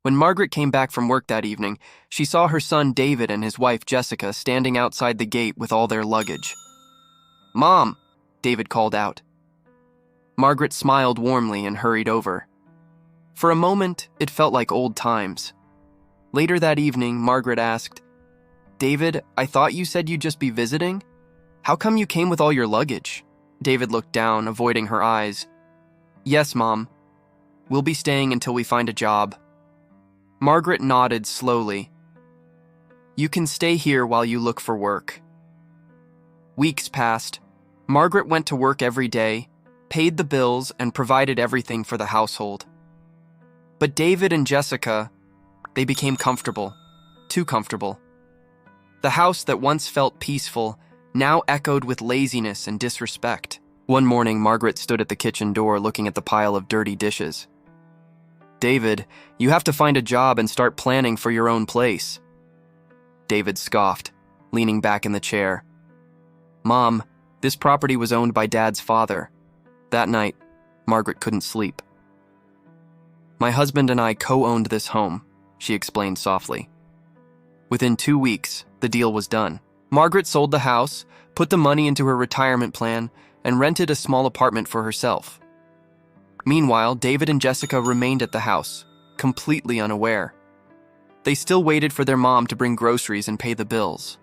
When Margaret came back from work that evening, she saw her son David and his wife Jessica standing outside the gate with all their luggage. "Mom," David called out. Margaret smiled warmly and hurried over. For a moment, it felt like old times. Later that evening, Margaret asked, "David, I thought you said you'd just be visiting? How come you came with all your luggage?" David looked down, avoiding her eyes. "Yes, Mom. We'll be staying until we find a job." Margaret nodded slowly. "You can stay here while you look for work." Weeks passed. Margaret went to work every day, paid the bills, and provided everything for the household. But David and Jessica, they became comfortable, too comfortable. The house that once felt peaceful now echoed with laziness and disrespect. One morning, Margaret stood at the kitchen door looking at the pile of dirty dishes. "David, you have to find a job and start planning for your own place." David scoffed, leaning back in the chair. "Mom, this property was owned by Dad's father." That night, Margaret couldn't sleep. "My husband and I co-owned this home," she explained softly. Within 2 weeks, the deal was done. Margaret sold the house, put the money into her retirement plan, and rented a small apartment for herself. Meanwhile, David and Jessica remained at the house, completely unaware. They still waited for their mom to bring groceries and pay the bills.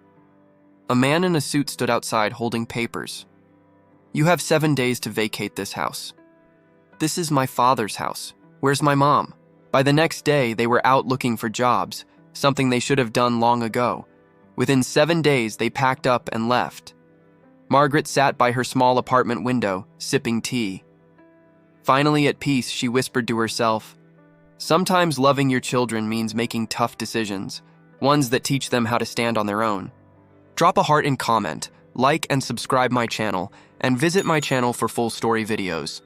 A man in a suit stood outside holding papers. "You have 7 days to vacate this house." "This is my father's house. Where's my mom?" By the next day, they were out looking for jobs, something they should have done long ago. Within 7 days, they packed up and left. Margaret sat by her small apartment window, sipping tea. Finally at peace, she whispered to herself, "Sometimes loving your children means making tough decisions, ones that teach them how to stand on their own." Drop a heart and comment, like and subscribe my channel, and visit my channel for full story videos.